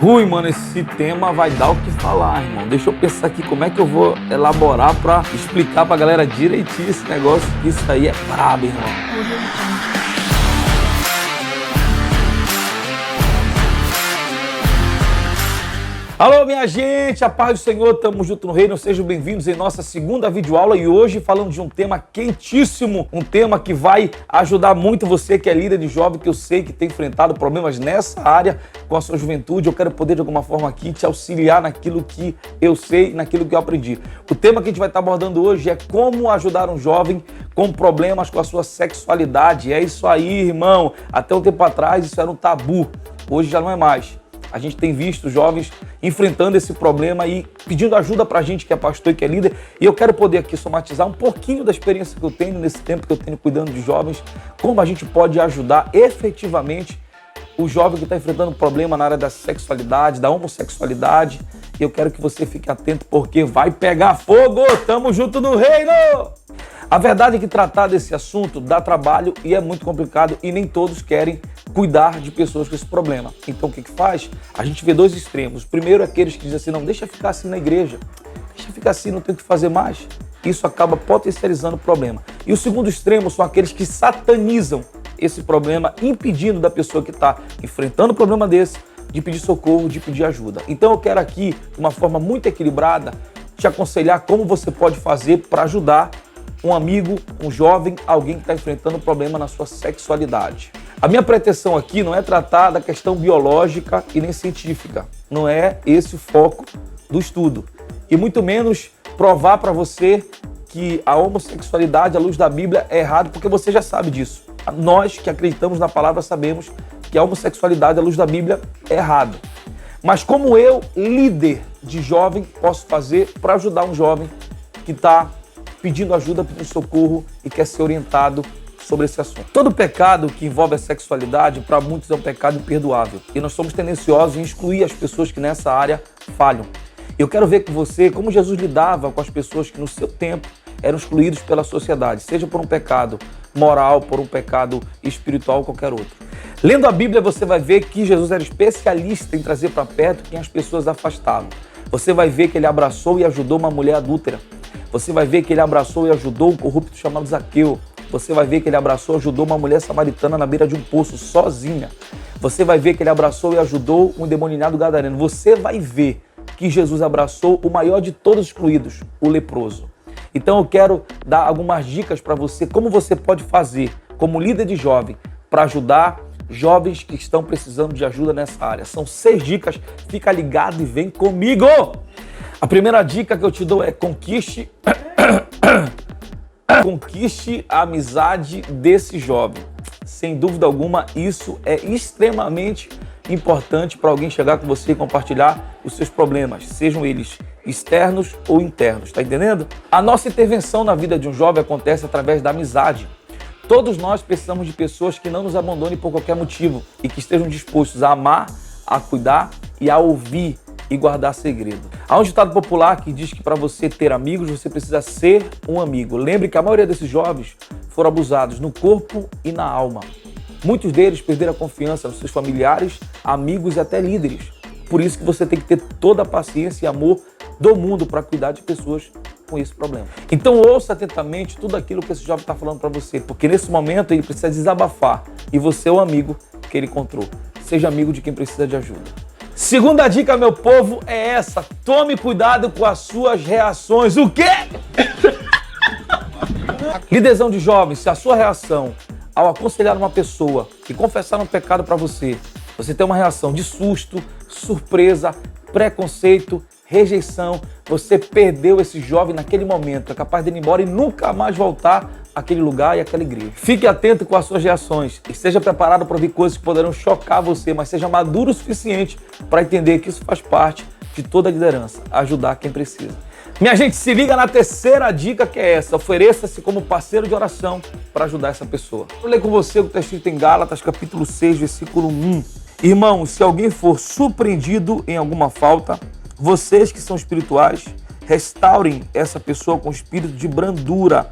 Ui, mano, esse tema vai dar o que falar, irmão. Deixa eu pensar aqui como é que eu vou elaborar pra explicar pra galera direitinho esse negócio, que isso aí é brabo, irmão. Alô, minha gente, a paz do Senhor, tamo junto no reino, sejam bem-vindos em nossa segunda videoaula e hoje falando de um tema quentíssimo, um tema que vai ajudar muito você que é líder de jovem, que eu sei que tem enfrentado problemas nessa área com a sua juventude. Eu quero poder de alguma forma aqui te auxiliar naquilo que eu sei, naquilo que eu aprendi. O tema que a gente vai estar abordando hoje é como ajudar um jovem com problemas com a sua sexualidade. É isso aí, irmão, até um tempo atrás isso era um tabu, hoje já não é mais. A gente tem visto jovens enfrentando esse problema e pedindo ajuda pra gente que é pastor e que é líder. E eu quero poder aqui somatizar um pouquinho da experiência que eu tenho nesse tempo que eu tenho cuidando de jovens, como a gente pode ajudar efetivamente o jovem que está enfrentando um problema na área da sexualidade, da homossexualidade. E eu quero que você fique atento porque vai pegar fogo! Tamo junto no reino! A verdade é que tratar desse assunto dá trabalho e é muito complicado e nem todos querem cuidar de pessoas com esse problema. Então o que faz? A gente vê dois extremos. O primeiro é aqueles que dizem assim, não, deixa ficar assim na igreja, deixa ficar assim, não tem o que fazer mais. Isso acaba potencializando o problema. E o segundo extremo são aqueles que satanizam esse problema, impedindo da pessoa que está enfrentando um problema desse de pedir socorro, de pedir ajuda. Então eu quero aqui, de uma forma muito equilibrada, te aconselhar como você pode fazer para ajudar um amigo, um jovem, alguém que está enfrentando um problema na sua sexualidade. A minha pretensão aqui não é tratar da questão biológica e nem científica. Não é esse o foco do estudo. E muito menos provar para você que a homossexualidade à luz da Bíblia é errado, porque você já sabe disso. Nós que acreditamos na palavra sabemos que a homossexualidade à luz da Bíblia é errado. Mas como eu, líder de jovem, posso fazer para ajudar um jovem que está pedindo ajuda, pedindo socorro e quer ser orientado sobre esse assunto. Todo pecado que envolve a sexualidade, para muitos é um pecado imperdoável. E nós somos tendenciosos em excluir as pessoas que nessa área falham. Eu quero ver com você como Jesus lidava com as pessoas que no seu tempo eram excluídos pela sociedade, seja por um pecado moral, por um pecado espiritual ou qualquer outro. Lendo a Bíblia, você vai ver que Jesus era especialista em trazer para perto quem as pessoas afastavam. Você vai ver que ele abraçou e ajudou uma mulher adúltera. Você vai ver que ele abraçou e ajudou um corrupto chamado Zaqueu. Você vai ver que ele abraçou e ajudou uma mulher samaritana na beira de um poço, sozinha. Você vai ver que ele abraçou e ajudou um endemoniado gadareno. Você vai ver que Jesus abraçou o maior de todos os excluídos, o leproso. Então eu quero dar algumas dicas para você, como você pode fazer como líder de jovem para ajudar jovens que estão precisando de ajuda nessa área. São 6 dicas, fica ligado e vem comigo! A primeira dica que eu te dou é conquiste a amizade desse jovem. Sem dúvida alguma, isso é extremamente importante para alguém chegar com você e compartilhar os seus problemas, sejam eles externos ou internos, tá entendendo? A nossa intervenção na vida de um jovem acontece através da amizade. Todos nós precisamos de pessoas que não nos abandonem por qualquer motivo e que estejam dispostos a amar, a cuidar e a ouvir e guardar segredo. Há um ditado popular que diz que para você ter amigos, você precisa ser um amigo. Lembre que a maioria desses jovens foram abusados no corpo e na alma. Muitos deles perderam a confiança nos seus familiares, amigos e até líderes. Por isso que você tem que ter toda a paciência e amor do mundo para cuidar de pessoas com esse problema. Então ouça atentamente tudo aquilo que esse jovem está falando para você, porque nesse momento ele precisa desabafar e você é o amigo que ele encontrou. Seja amigo de quem precisa de ajuda. Segunda dica, meu povo, é essa. Tome cuidado com as suas reações. O quê? Líderzão de jovens, se a sua reação ao aconselhar uma pessoa que confessar um pecado para você, você tem uma reação de susto, surpresa, preconceito, rejeição, você perdeu esse jovem naquele momento, é capaz de ir embora e nunca mais voltar àquele lugar e àquela igreja. Fique atento com as suas reações e esteja preparado para ouvir coisas que poderão chocar você, mas seja maduro o suficiente para entender que isso faz parte de toda a liderança, ajudar quem precisa. Minha gente, se liga na terceira dica que é essa, ofereça-se como parceiro de oração para ajudar essa pessoa. Vou ler com você o que está escrito em Gálatas, capítulo 6, versículo 1. Irmãos, se alguém for surpreendido em alguma falta, vocês que são espirituais, restaurem essa pessoa com espírito de brandura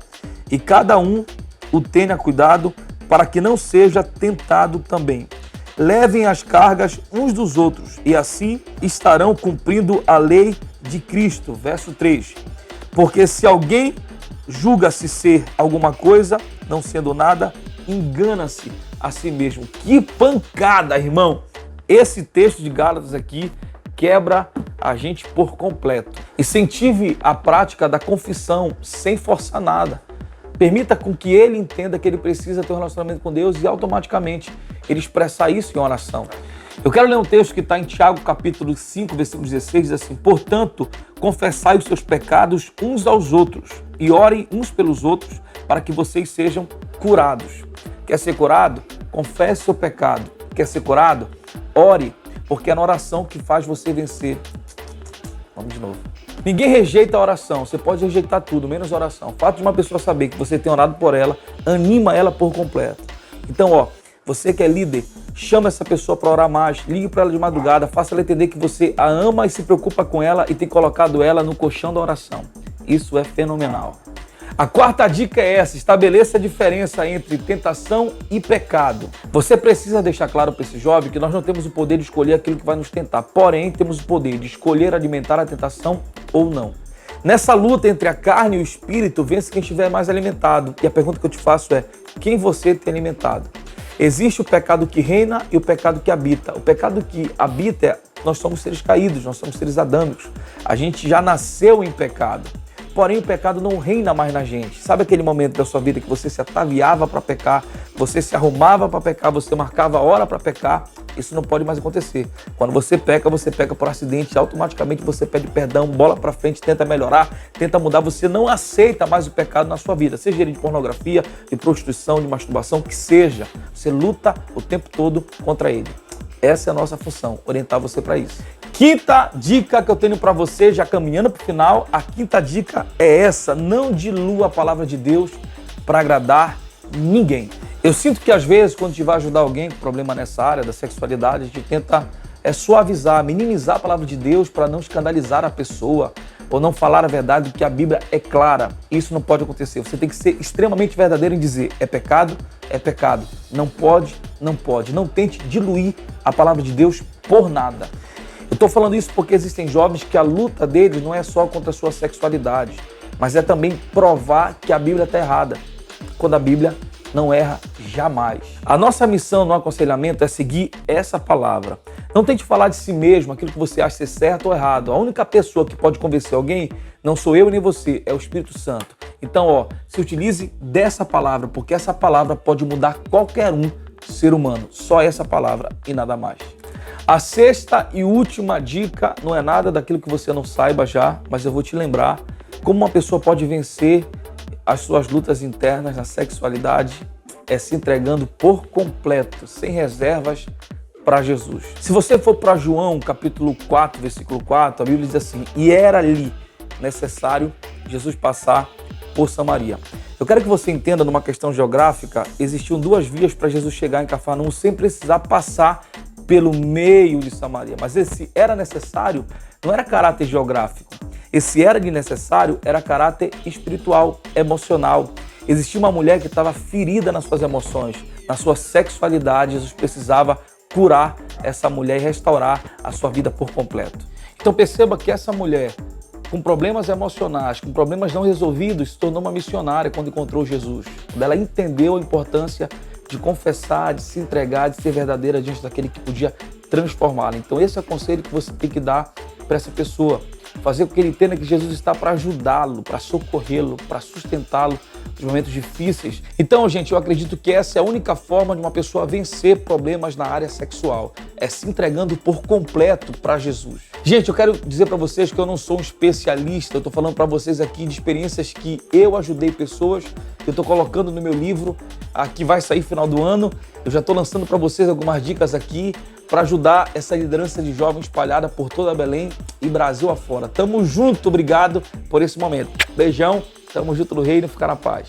e cada um o tenha cuidado para que não seja tentado também. levem as cargas uns dos outros e assim estarão cumprindo a lei de Cristo. Verso 3. Porque se alguém julga-se ser alguma coisa, não sendo nada, engana-se a si mesmo. Que pancada, irmão! Esse texto de Gálatas aqui quebra a gente por completo. Incentive a prática da confissão sem forçar nada. Permita com que ele entenda que ele precisa ter um relacionamento com Deus e automaticamente ele expressar isso em oração. Eu quero ler um texto que está em Tiago capítulo 5, versículo 16, diz assim: portanto, confessai os seus pecados uns aos outros e orem uns pelos outros para que vocês sejam curados. Quer ser curado? Confesse seu pecado. Quer ser curado? Ore, porque é na oração que faz você vencer. Vamos de novo. Ninguém rejeita a oração, você pode rejeitar tudo, menos a oração. O fato de uma pessoa saber que você tem orado por ela, anima ela por completo. Então, você que é líder, chama essa pessoa para orar mais, ligue para ela de madrugada, faça ela entender que você a ama e se preocupa com ela e tem colocado ela no colchão da oração. Isso é fenomenal. A quarta dica é essa: estabeleça a diferença entre tentação e pecado. Você precisa deixar claro para esse jovem que nós não temos o poder de escolher aquilo que vai nos tentar, porém temos o poder de escolher alimentar a tentação ou não. Nessa luta entre a carne e o espírito, vence quem estiver mais alimentado. E a pergunta que eu te faço é: quem você tem alimentado? Existe o pecado que reina e o pecado que habita. O pecado que habita nós somos seres caídos, nós somos seres adâmicos. A gente já nasceu em pecado. Porém, o pecado não reina mais na gente. Sabe aquele momento da sua vida que você se ataviava para pecar, você se arrumava para pecar, você marcava a hora para pecar? Isso não pode mais acontecer. Quando você peca por acidente, automaticamente você pede perdão, bola para frente, tenta melhorar, tenta mudar. Você não aceita mais o pecado na sua vida, seja ele de pornografia, de prostituição, de masturbação, que seja. Você luta o tempo todo contra ele. Essa é a nossa função, orientar você para isso. Quinta dica que eu tenho para você, já caminhando para o final, a quinta dica é essa: não dilua a palavra de Deus para agradar ninguém. Eu sinto que às vezes, quando a gente vai ajudar alguém com problema nessa área da sexualidade, a gente tenta suavizar, minimizar a palavra de Deus para não escandalizar a pessoa ou não falar a verdade, porque a Bíblia é clara. Isso não pode acontecer. Você tem que ser extremamente verdadeiro em dizer: é pecado, é pecado. Não pode, não pode. Não tente diluir a palavra de Deus por nada. Eu estou falando isso porque existem jovens que a luta deles não é só contra a sua sexualidade, mas é também provar que a Bíblia está errada, quando a Bíblia não erra jamais. A nossa missão no aconselhamento é seguir essa palavra. Não tente falar de si mesmo, aquilo que você acha ser certo ou errado. A única pessoa que pode convencer alguém não sou eu nem você, é o Espírito Santo. Então, se utilize dessa palavra, porque essa palavra pode mudar qualquer ser humano. Só essa palavra e nada mais. A sexta e última dica não é nada daquilo que você não saiba já, mas eu vou te lembrar como uma pessoa pode vencer as suas lutas internas na sexualidade, é se entregando por completo, sem reservas, para Jesus. Se você for para João, capítulo 4, versículo 4, a Bíblia diz assim: e era-lhe necessário Jesus passar por Samaria. Eu quero que você entenda, numa questão geográfica, existiam duas vias para Jesus chegar em Cafarnaum sem precisar passar pelo meio de Samaria. Mas esse era necessário não era caráter geográfico. Esse era de necessário era caráter espiritual, emocional. Existia uma mulher que estava ferida nas suas emoções, na sua sexualidade. Jesus precisava curar essa mulher e restaurar a sua vida por completo. Então perceba que essa mulher, com problemas emocionais, com problemas não resolvidos, se tornou uma missionária quando encontrou Jesus. Quando ela entendeu a importância de confessar, de se entregar, de ser verdadeira diante daquele que podia transformá-la. Então esse é o conselho que você tem que dar para essa pessoa. Fazer com que ele entenda que Jesus está para ajudá-lo, para socorrê-lo, para sustentá-lo nos momentos difíceis. Então, gente, eu acredito que essa é a única forma de uma pessoa vencer problemas na área sexual. É se entregando por completo para Jesus. Gente, eu quero dizer para vocês que eu não sou um especialista. Eu estou falando para vocês aqui de experiências que eu ajudei pessoas. Eu estou colocando no meu livro, que vai sair no final do ano. Eu já estou lançando para vocês algumas dicas aqui para ajudar essa liderança de jovens espalhada por toda Belém e Brasil afora. Tamo junto, obrigado por esse momento. Beijão, tamo junto no reino, fica na paz.